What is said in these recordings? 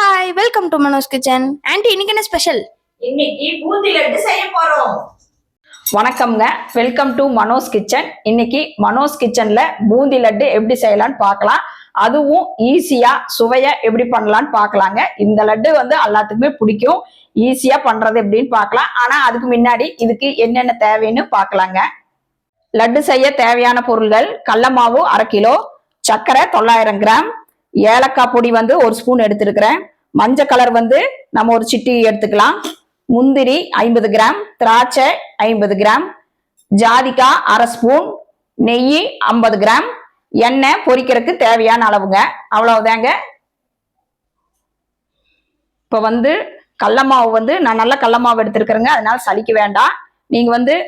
Hi, welcome to Mano's kitchen. Aunty, இன்னைக்கு என்ன special? இன்னைக்கு பூந்தி லட்டு செய்ய போறோம். வணக்கம்ங்க, வெல்கம் டு மனோஸ் கிச்சன். இன்னைக்கு மனோஸ் கிச்சன்ல பூந்தி லட்டு எப்படி செய்யலாம்னு பார்க்கலாம். அதுவும் ஈஸியா சுவையா எப்படி பண்ணலாம்னு பார்க்கலாங்க. இந்த லட்டு எல்லாத்துக்குமே பிடிக்கும். ஈஸியா பண்றது எப்படின்னு பார்க்கலாம். ஆனா அதுக்கு முன்னாடி இதுக்கு என்னென்ன தேவைன்னு பார்க்கலாங்க. லட்டு செய்ய தேவையான பொருள்கள்: கடல மாவு 1/2 கிலோ, சர்க்கரை 900 கிராம், ஏலக்காய் பொடி 1 ஸ்பூன் எடுத்துருக்கிறேன், மஞ்சள் கலர் நம்ம ஒரு சிட்டி எடுத்துக்கலாம், முந்திரி 50 கிராம், திராட்சை 50 கிராம், ஜாதிக்காய் 1/2 ஸ்பூன், நெய் 50 கிராம், எண்ணெய் பொரிக்கிறதுக்கு தேவையான அளவுங்க. அவ்வளவுதாங்க. இப்ப கடல மாவு நான் நல்ல கடல மாவு எடுத்திருக்கிறேங்க, அதனால சலிக்க வேண்டாம். நீங்க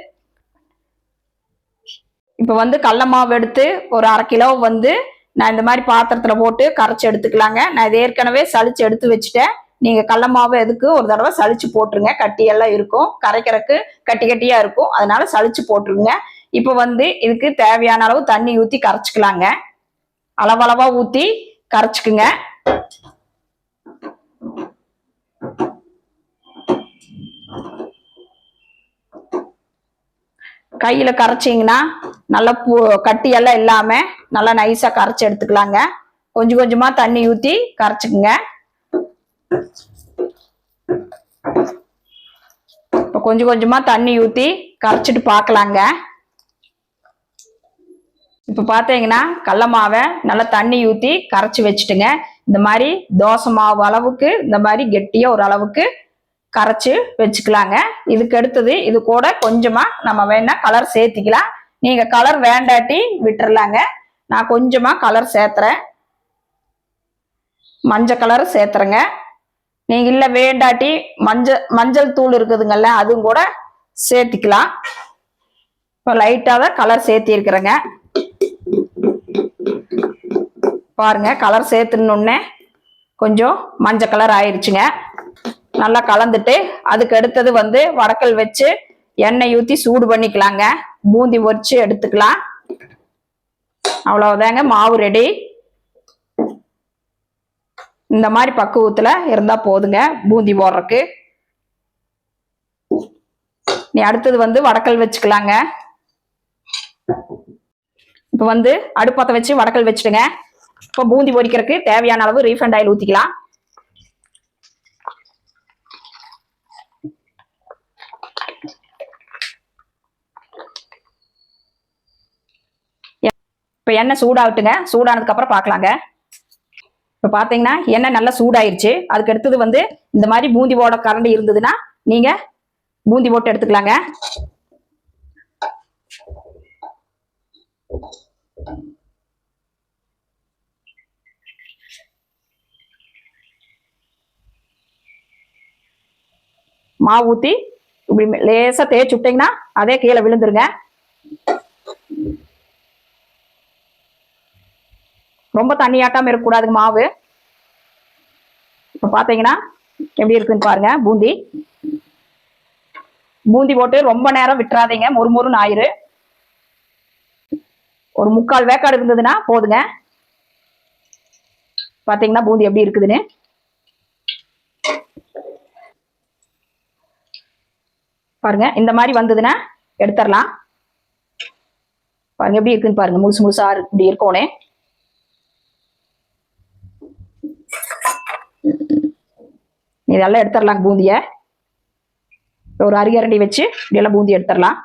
இப்ப கடல மாவு எடுத்து ஒரு 1/2 கிலோ நான் இந்த மாதிரி பாத்திரத்துல போட்டு கரைச்சி எடுத்துக்கலாங்க. நான் இது ஏற்கனவே சளிச்சு எடுத்து வச்சுட்டேன். நீங்க கடல மாவு எதுக்கு ஒரு தடவை சளிச்சு போட்டுருங்க. கட்டியெல்லாம் இருக்கும், கரைக்கிறதுக்கு கட்டி கட்டியா இருக்கும், அதனால சளிச்சு போட்டுருங்க. இப்ப இதுக்கு தேவையான அளவு தண்ணி ஊத்தி கரைச்சிக்கலாங்க. அளவளவா ஊத்தி கரைச்சுக்குங்க. கையில கரைச்சிங்கன்னா நல்லா கட்டியெல்லாம் இல்லாம நல்லா நைஸா கரைச்சி எடுத்துக்கலாங்க. கொஞ்சம் கொஞ்சமா தண்ணி ஊத்தி கரைச்சுக்குங்க. இப்ப கொஞ்சம் கொஞ்சமா தண்ணி ஊத்தி கரைச்சிட்டு பார்க்கலாங்க. இப்ப பாத்தீங்கன்னா கடல மாவை நல்லா தண்ணி ஊத்தி கரைச்சி வச்சுட்டுங்க. இந்த மாதிரி தோசை மாவு அளவுக்கு இந்த மாதிரி கெட்டியா ஒரு அளவுக்கு கரைச்சு வச்சுக்கலாங்க. இதுக்கு அடுத்தது இது கூட கொஞ்சமா நம்ம வேணா கலர் சேர்த்திக்கலாம். நீங்க கலர் வேண்டாட்டி விட்டுறலாங்க. நான் கொஞ்சமா கலர் சேர்த்துறேன், மஞ்சள் கலர் சேர்த்துறேங்க. நீங்க இல்ல வேண்டாட்டி மஞ்சள் தூள் இருக்குதுங்கல்ல, அதுவும் கூட சேர்த்திக்கலாம். இப்போ லைட்டா தான் கலர் சேர்த்தி இருக்கிறேங்க. பாருங்க, கலர் சேர்த்துனோடனே கொஞ்சம் மஞ்சள் கலர் ஆயிடுச்சுங்க. நல்லா கலந்துட்டு அதுக்கு அடுத்தது வடக்கல் வச்சு எண்ணெய் ஊத்தி சூடு பண்ணிக்கலாங்க. பூந்தி பொரிச்சு எடுத்துக்கலாம். அவ்வளவுதாங்க, மாவு ரெடி. இந்த மாதிரி பக்குவத்துல இருந்தா போதுங்க பூந்தி போடுறதுக்கு. நீ அடுத்தது வடக்கல் வச்சுக்கலாங்க. இப்ப அடுப்பத்தை வச்சு வடக்கல் வச்சுடுங்க. இப்ப பூந்தி பொரிக்கிறதுக்கு தேவையான அளவு ரீஃபைண்ட் ஆயில் ஊத்திக்கலாம். இப்ப எண்ணெய் சூடாகட்டுங்க. சூடானதுக்கு அப்புறம் பார்க்கலாங்க. இப்ப பாத்தீங்கன்னா எண்ணெய் நல்லா சூடாயிருச்சு. அதுக்கு அடுத்தது இந்த மாதிரி பூந்தி போட கரண்டி இருந்ததுன்னா நீங்க பூந்தி போட்டு எடுத்துக்கலாங்க. மாவு ஊத்தி இப்படி லேசா தேய்ச்சி விட்டீங்கன்னா அதே கீழே விழுந்துருங்க. ரொம்ப தண்ணியாட்டாம இருக்கக்கூடாதுங்க மாவு. இப்ப பாத்தீங்கன்னா எப்படி இருக்குன்னு பாருங்க. பூந்தி போட்டு ரொம்ப நேரம் விட்டுறாதீங்க, மொறுமொறுன்னு ஆயிரு. ஒரு 3/4 வேக்காடு இருந்ததுன்னா போதுங்க. பாத்தீங்கன்னா பூந்தி எப்படி இருக்குதுன்னு பாருங்க. இந்த மாதிரி வந்ததுன்னா எடுத்துடலாம். பாருங்க எப்படி இருக்குன்னு பாருங்க. முழுசு முழுசா இப்படி இருக்கோனே. இதெல்லாம் எடுத்துடலாம் பூந்திய. ஒரு அரிகரண்டி வச்சு இப்படியெல்லாம் பூந்தி எடுத்துடலாம்.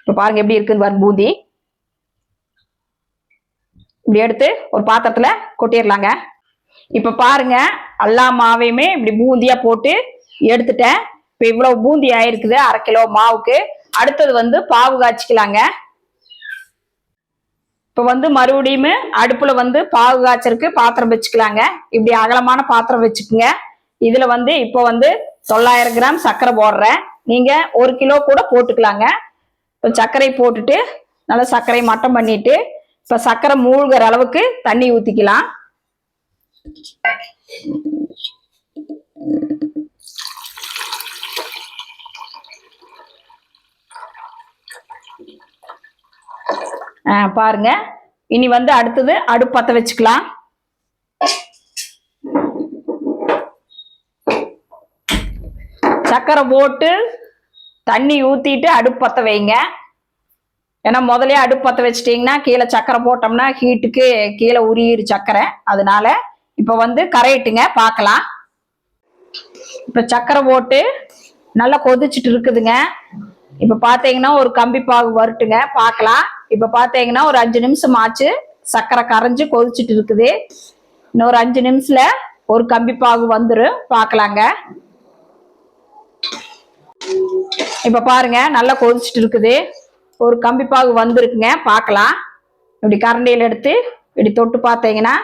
இப்ப பாருங்க எப்படி இருக்குன்னு பாருங்க பூந்தி. இப்படி எடுத்து ஒரு பாத்திரத்துல கொட்டிடலாங்க. இப்ப பாருங்க, எல்லா மாவையுமே இப்படி பூந்தியா போட்டு எடுத்துட்டேன். இப்ப இவ்வளவு பூந்தி ஆயிருக்குது 1/2 கிலோ மாவுக்கு. அடுத்தது பாவு காய்ச்சிக்கலாங்க. இப்ப மறுபடியும் அடுப்புல பாவு காய்ச்சறதுக்கு பாத்திரம் வச்சுக்கலாங்க. இப்படி அகலமான பாத்திரம் வச்சுக்குங்க. இதுல இப்போ 900 கிராம் சர்க்கரை போடுறேன். நீங்க 1 கிலோ கூட போட்டுக்கலாங்க. இப்ப சர்க்கரை போட்டுட்டு நல்லா சர்க்கரை மட்டம் பண்ணிட்டு இப்ப சர்க்கரை மூழ்கிற அளவுக்கு தண்ணி ஊத்திக்கலாம். பாருங்க. இனி வந்து அடுத்தது அடுப்பு பற்ற வச்சுக்கலாம். சக்கரை போட்டு தண்ணி ஊத்திட்டு அடுப்பு பற்ற வைங்க. ஏன்னா முதலே அடுப்பு பற்ற வச்சிட்டிங்கன்னா கீழே சக்கரை போட்டோம்னா ஹீட்டுக்கு கீழே உரியிரு சக்கரை. அதனால இப்போ வந்து கரையிட்டுங்க பார்க்கலாம். இப்போ சக்கரை போட்டு நல்லா கொதிச்சுட்டு இருக்குதுங்க. இப்போ பார்த்தீங்கன்னா ஒரு கம்பி பாகு வரட்டுங்க பார்க்கலாம். இப்போ பார்த்தீங்கன்னா ஒரு 5 நிமிஷம் ஆச்சு. சக்கரை கரைஞ்சு கொதிச்சுட்டு இருக்குது. இன்னொரு 5 நிமிஷத்துல ஒரு கம்பி பாகு வந்துடும் பார்க்கலாங்க. இப்போ பாருங்க நல்லா கொதிச்சுட்டு இருக்குது. ஒரு கம்பி பாகு வந்துருக்குங்க பார்க்கலாம். இப்படி கரண்டியில் எடுத்து இப்படி தொட்டு பார்த்தீங்கன்னா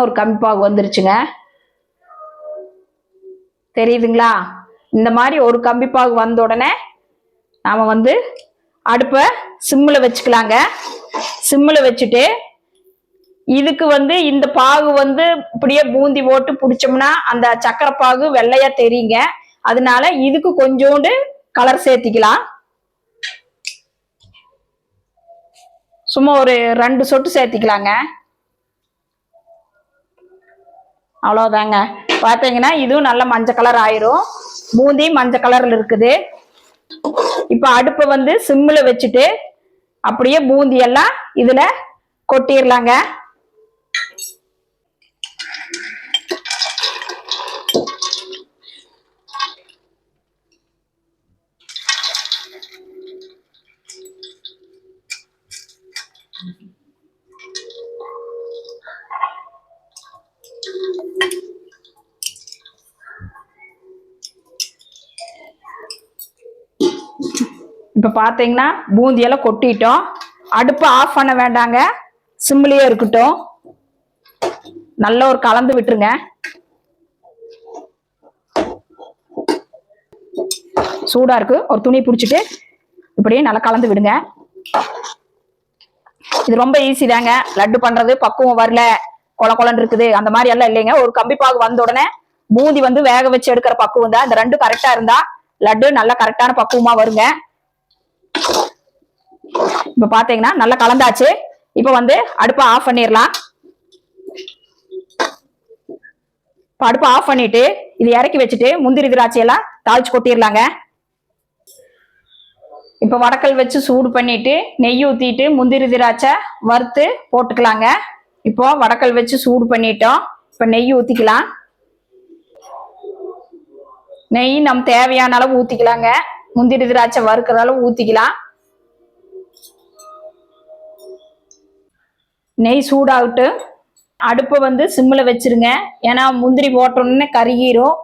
ஒரு கம்பி பாகு வந்துருச்சுங்க. தெரியுதுங்களா? இந்த மாதிரி ஒரு கம்பி பாகு வந்த உடனே நாம வந்து அடுப்பை சிம்மில் வச்சுக்கலாங்க. சிம்மில் வச்சுட்டு இதுக்கு வந்து இந்த பாகு வந்து இப்படியே பூந்தி போட்டு பிடிச்சோம்னா அந்த சக்கரை பாகு வெள்ளையா தெரியுங்க. அதனால இதுக்கு கொஞ்சோண்டு கலர் சேர்த்திக்கலாம். சும்மா ஒரு 2 சொட்டு சேர்த்திக்கலாங்க. அவ்வளோதாங்க. பார்த்தீங்கன்னா இதுவும் நல்ல மஞ்சள் கலர் ஆயிரும். பூந்தி மஞ்சள் கலர்ல இருக்குது. இப்போ அடுப்பை வந்து சிம்மில் வச்சுட்டு அப்படியே பூந்தி எல்லாம் இதுல கொட்டிடலாங்க. இப்போ பார்த்தீங்கன்னா பூந்தியெல்லாம் கொட்டிட்டோம். அடுப்பு ஆஃப் பண்ண வேண்டாங்க, சிம்மிலேயே இருக்கட்டும். நல்ல ஒரு கலந்து விட்டுருங்க. சூடா இருக்கு. ஒரு துணி பிடிச்சிட்டு இப்படியே நல்லா கலந்து விடுங்க. இது ரொம்ப ஈஸி தாங்க. லட்டு பண்றது பக்குவம் வரல, கொல கொலன்னு இருக்குது அந்த மாதிரி எல்லாம் இல்லைங்க. ஒரு கம்பி பாகு வந்த உடனே பூந்தி வந்து வேக வச்சு எடுக்கிற பக்குவம் தான். இந்த 2 கரெக்டா இருந்தா லட்டு நல்லா கரெக்டான பக்குவமா வருங்க. இப்ப பாத்தீங்கன்னா நல்லா கலந்தாச்சு. இப்ப வந்து அடுப்பை ஆஃப் பண்ணிடலாம். அடுப்பை ஆஃப் பண்ணிட்டு இது இறக்கி வச்சுட்டு முந்திரி திராட்சை எல்லாம் தாளிச்சு கொட்டிடலாங்க. இப்ப வடக்கல் வச்சு சூடு பண்ணிட்டு நெய் ஊத்திட்டு முந்திரி திராட்சை வறுத்து போட்டுக்கலாங்க. இப்போ வடக்கல் வச்சு சூடு பண்ணிட்டோம். இப்ப நெய் ஊத்திக்கலாம். நெய் நம்ம தேவையான அளவு ஊத்திக்கலாங்க. முந்திரி திராட்சை வறுக்கிற அளவு ஊத்திக்கலாம். நெய் சூடாகட்டு. அடுப்பை வந்து சிம்மில் வச்சிருங்க. ஏன்னா முந்திரி போட்டோன்னே கருகிரும்.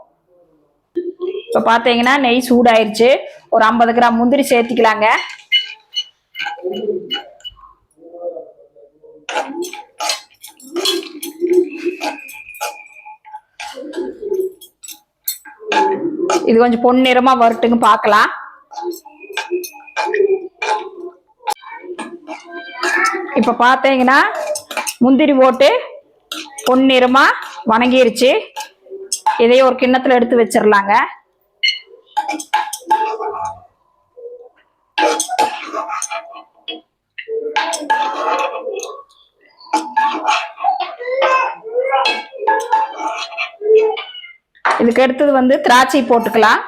இப்போ பார்த்தீங்கன்னா நெய் சூடாயிருச்சு. ஒரு 50 கிராம் முந்திரி சேர்த்திக்கலாங்க. இது கொஞ்சம் பொன்னிறமா வரட்டுங்க பார்க்கலாம். இப்ப பாத்தீங்கன்னா முந்திரி போட்டு பொன்னிறமா வணங்கிருச்சு. இதையே ஒரு கிண்ணத்துல எடுத்து வச்சிடலாங்க. இதுக்கு அடுத்தது வந்து திராட்சை போட்டுக்கலாம்.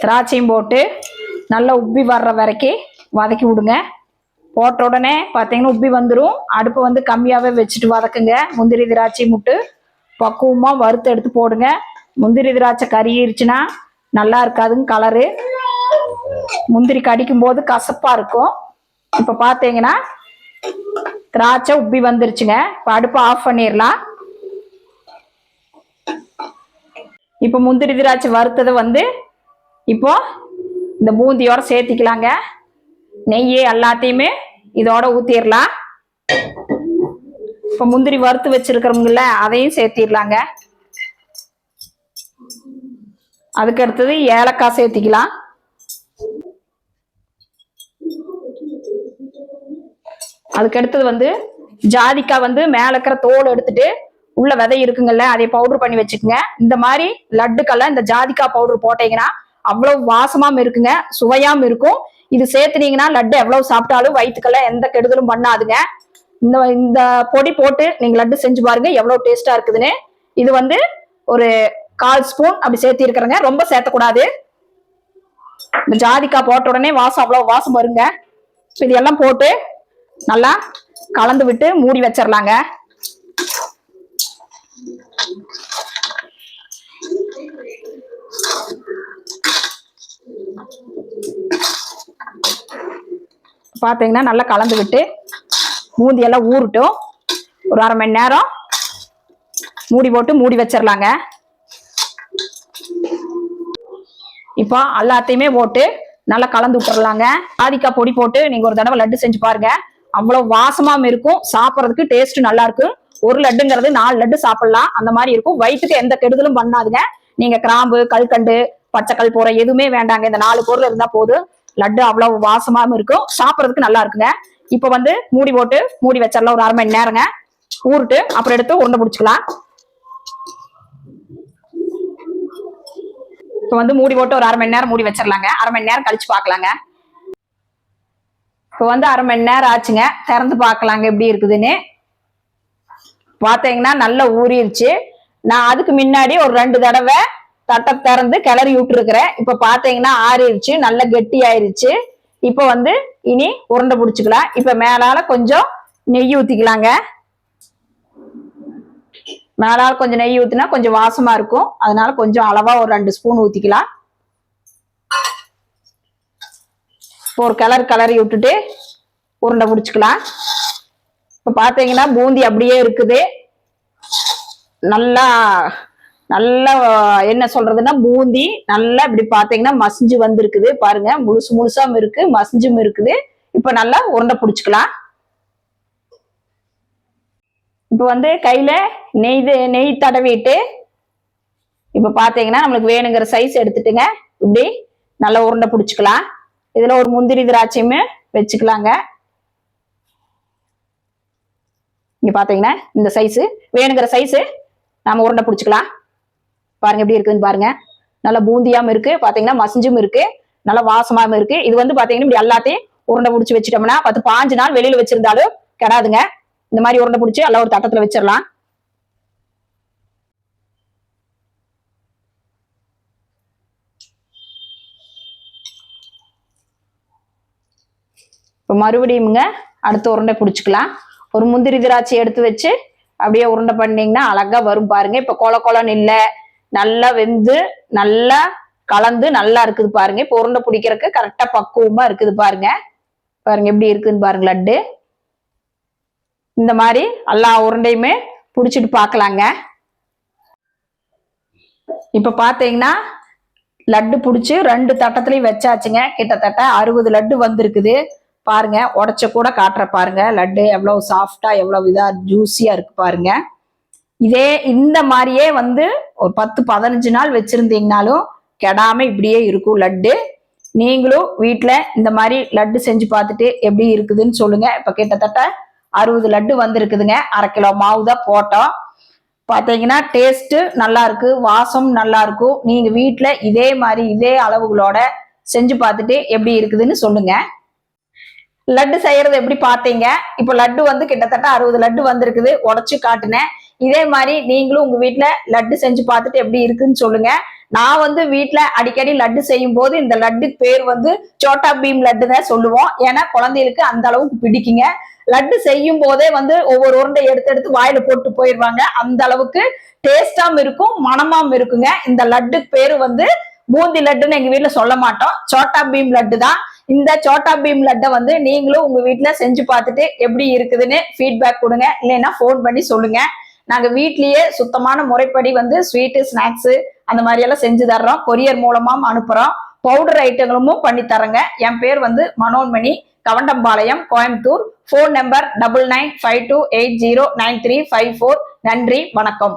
திராட்சையும் போட்டு நல்லா உப்பி வர்ற வரைக்கும் வதக்கி விடுங்க. போட்ட உடனே பார்த்தீங்கன்னா உப்பி வந்துடும். அடுப்பை வந்து கம்மியாகவே வச்சுட்டு வதக்குங்க. முந்திரி திராட்சை முட்டு பக்குவமாக வறுத்து எடுத்து போடுங்க. முந்திரி திராட்சை கருகிருச்சுன்னா நல்லா இருக்காதுங்க கலரு. முந்திரி கடிக்கும் போது கசப்பாக இருக்கும். இப்போ பார்த்தீங்கன்னா திராட்சை உப்பி வந்துருச்சுங்க. இப்போ அடுப்பை ஆஃப் பண்ணிடலாம். இப்போ முந்திரி திராட்சை வறுத்ததை வந்து இப்போ இந்த பூந்தியோட சேர்த்திக்கலாங்க. நெய் எல்லாத்தையுமே இதோட ஊத்திடலாம். இப்போ முந்திரி வறுத்து வச்சிருக்கிறோம்ல அதையும் சேர்த்திடலாங்க. அதுக்கு அடுத்தது ஏலக்காய் சேர்த்திக்கலாம். அதுக்கு அடுத்தது வந்து ஜாதிக்காய் வந்து மேல இருக்கிற தோல் எடுத்துட்டு உள்ள விதை இருக்குங்கல்ல, அதை பவுடர் பண்ணி வச்சுக்கோங்க. இந்த மாதிரி லட்டுக்கெல்லாம் இந்த ஜாதிக்காய் பவுடர் போட்டீங்கன்னா அவ்வளவு வாசமாவும் இருக்குங்க, சுவையாவும் இருக்கும். இது சேர்த்துனீங்கன்னா லட்டு எவ்வளவு சாப்பிட்டாலும் வயிற்றுக்கெல்லாம் எந்த கெடுதலும் பண்ணாதுங்க. இந்த இந்த பொடி போட்டு நீங்க லட்டு செஞ்சு பாருங்க எவ்வளவு டேஸ்டா இருக்குதுன்னு. இது வந்து ஒரு 1/4 ஸ்பூன் அப்படி சேர்த்து இருக்கிறேங்க, ரொம்ப சேர்த்தக்கூடாது. இந்த ஜாதிக்காய் போட்ட உடனே வாசம் அவ்வளவு வாசம் வருங்க. இது எல்லாம் போட்டு நல்லா கலந்து விட்டு மூடி வச்சிடலாங்க. பாத்தீங்கன்னா நல்லா கலந்து விட்டு பூந்தி எல்லாம் ஊறட்டும். ஒரு 1/2 மணி நேரம் மூடி போட்டு மூடி வச்சிடலாங்க. இப்போ எல்லாத்தையுமே போட்டு நல்லா கலந்து விட்டுறலாங்க. ஜாதிக்காய் பொடி போட்டு நீங்க ஒரு தடவை லட்டு செஞ்சு பாருங்க, அவ்வளவு வாசமாவும் இருக்கும், சாப்பிட்றதுக்கு டேஸ்ட் நல்லா இருக்கும். ஒரு லட்டுங்கிறது 4 லட்டு சாப்பிடலாம், அந்த மாதிரி இருக்கும். வயிற்றுக்கு எந்த கெடுதலும் பண்ணாதுங்க. நீங்க கிராம்பு, கல்கண்டு, பச்சைக்கல் போற எதுவுமே வேண்டாங்க, இந்த 4 பொருள் இருந்தா போதும். லட்டு அவ்வளவு வாசமாவும் இருக்கும், சாப்பிட்றதுக்கு நல்லா இருக்குங்க. இப்ப வந்து மூடி போட்டு மூடி வச்சிடலாம் ஒரு 1/2 மணி நேரங்க. ஊருட்டு அப்புறம் எடுத்து உருண்டை பிடிச்சிக்கலாம். இப்ப வந்து மூடி போட்டு ஒரு 1/2 மணி நேரம் மூடி வச்சிடலாங்க. 1/2 மணி நேரம் கழிச்சு பாக்கலாங்க. இப்ப வந்து 1/2 மணி நேரம் ஆச்சுங்க, திறந்து பாக்கலாங்க எப்படி இருக்குதுன்னு. பாத்தீங்கன்னா நல்லா ஊறிடுச்சு. நான் அதுக்கு முன்னாடி ஒரு 2 தடவை தட்டை திறந்து கிளறி விட்டுருக்கிறேன். இப்ப பாத்தீங்கன்னா ஆறிடுச்சு, நல்லா கெட்டி ஆயிருச்சு. இப்ப வந்து இனி உருண்டை பிடிச்சிக்கலாம். இப்ப மேலால கொஞ்சம் நெய் ஊத்திக்கலாங்க. மேலால கொஞ்சம் நெய் ஊத்தினா கொஞ்சம் வாசமா இருக்கும், அதனால கொஞ்சம் அளவா ஒரு 2 ஸ்பூன் ஊத்திக்கலாம். ஒரு கிளறி விட்டுட்டு உருண்டை பிடிச்சிக்கலாம். இப்ப பாத்தீங்கன்னா பூந்தி அப்படியே இருக்குது. நல்லா நல்லா என்ன சொல்றதுன்னா பூந்தி நல்லா இப்படி பாத்தீங்கன்னா மசிஞ்சு வந்திருக்குது பாருங்க, முழுசாவும் இருக்கு, மசிஞ்சும் இருக்குது. இப்ப நல்லா உருண்டை பிடிச்சிக்கலாம். இப்ப வந்து கையில நெய் தடவிட்டு இப்ப பாத்தீங்கன்னா நம்மளுக்கு வேணுங்கிற சைஸ் எடுத்துட்டுங்க இப்படி நல்லா உருண்டை பிடிச்சிக்கலாம். இதுல ஒரு முந்திரி திராட்சையுமே வச்சுக்கலாங்க. இங்க பாத்தீங்கன்னா இந்த சைஸ் வேணுங்கிற சைஸ் நாம உருண்டை பிடிச்சிக்கலாம். பாருங்க எப்படி இருக்குன்னு பாருங்க, நல்லா பூந்தியாம இருக்கு, பாத்தீங்கன்னா மசிஞ்சும் இருக்கு, நல்லா வாசமாவும் இருக்கு. இது வந்து பாத்தீங்கன்னா இப்படி எல்லாத்தையும் உருண்டை பிடிச்சி வச்சுட்டோம்னா 10-15 நாள் வெளியில வச்சிருந்தாலும் கெடாதுங்க. இந்த மாதிரி உருண்டை பிடிச்சி எல்லாம் ஒரு தட்டத்துல வச்சிடலாம். இப்ப மறுபடியும்ங்க அடுத்த உருண்டை பிடிச்சிக்கலாம். ஒரு முந்திரி திராட்சை எடுத்து வச்சு அப்படியே உருண்டை பண்ணீங்கன்னா அழகா வரும் பாருங்க. இப்ப கொலன்னு இல்ல, நல்லா வெந்து நல்லா கலந்து நல்லா இருக்குது பாருங்க. இப்ப உருண்டை பிடிக்கிறதுக்கு கரெக்டா பக்குவமா இருக்குது பாருங்க. பாருங்க எப்படி இருக்குன்னு பாருங்க லட்டு. இந்த மாதிரி எல்லா உருண்டையுமே பிடிச்சிட்டு பாக்கலாங்க. இப்ப பாத்தீங்கன்னா லட்டு பிடிச்சி 2 தட்டத்துலயும் வச்சாச்சுங்க. கிட்டத்தட்ட 60 லட்டு வந்திருக்குது பாருங்க. உடைச்ச கூட காட்டுற பாருங்க, லட்டு எவ்வளவு சாஃப்டா எவ்வளவு இதா ஜூசியா இருக்கு பாருங்க. இதே இந்த மாதிரியே வந்து ஒரு 10-15 நாள் வச்சிருந்தீங்கனாலும் கெடாம இப்படியே இருக்கும் லட்டு. நீங்களும் வீட்டுல இந்த மாதிரி லட்டு செஞ்சு பார்த்துட்டு எப்படி இருக்குதுன்னு சொல்லுங்க. இப்ப கிட்டத்தட்ட 60 லட்டு வந்திருக்குதுங்க. 1/2 கிலோ மாவு தான் போட்டோம். பாத்தீங்கன்னா டேஸ்ட் நல்லா இருக்கு, வாசம் நல்லா இருக்கும். நீங்க வீட்டுல இதே மாதிரி இதே அளவுகளோட செஞ்சு பார்த்துட்டு எப்படி இருக்குதுன்னு சொல்லுங்க. லட்டு செய்யறது எப்படி பாத்தீங்க. இப்ப லட்டு வந்து கிட்டத்தட்ட 60 லட்டு வந்திருக்குது, உடைச்சு காட்டுனேன். இதே மாதிரி நீங்களும் உங்க வீட்டுல லட்டு செஞ்சு பார்த்துட்டு எப்படி இருக்குன்னு சொல்லுங்க. நான் வந்து வீட்டுல அடிக்கடி லட்டு செய்யும் போது இந்த லட்டுக்கு பேர் வந்து சோட்டா பீம் லட்டு தான் சொல்லுவோம். ஏன்னா குழந்தைகளுக்கு அந்த அளவுக்கு பிடிக்குங்க. லட்டு செய்யும் போதே வந்து ஒவ்வொரு உருண்டை எடுத்து வாயில போட்டு போயிடுவாங்க, அந்த அளவுக்கு டேஸ்டாவும் இருக்கும், மனமாவும் இருக்குங்க. இந்த லட்டுக்கு பேரு வந்து பூந்தி லட்டுன்னு எங்க வீட்டுல சொல்ல மாட்டோம், சோட்டா பீம் லட்டு தான். இந்த சோட்டா பீம் லட்டை வந்து நீங்களும் உங்க வீட்டுல செஞ்சு பார்த்துட்டு எப்படி இருக்குதுன்னு ஃபீட்பேக் கொடுங்க, இல்லைன்னா ஃபோன் பண்ணி சொல்லுங்க. நாங்க வீட்லயே சுத்தமான முறைப்படி வந்து ஸ்வீட்டு, ஸ்நாக்ஸ் அந்த மாதிரி எல்லாம் செஞ்சு தர்றோம். கொரியர் மூலமாவும் அனுப்புறோம். பவுடர் ஐட்டங்களும் பண்ணி தரேங்க. என் பேர் வந்து மனோன்மணி, கவண்டம்பாளையம், கோயம்புத்தூர். Phone number 9952809354. நன்றி, வணக்கம்.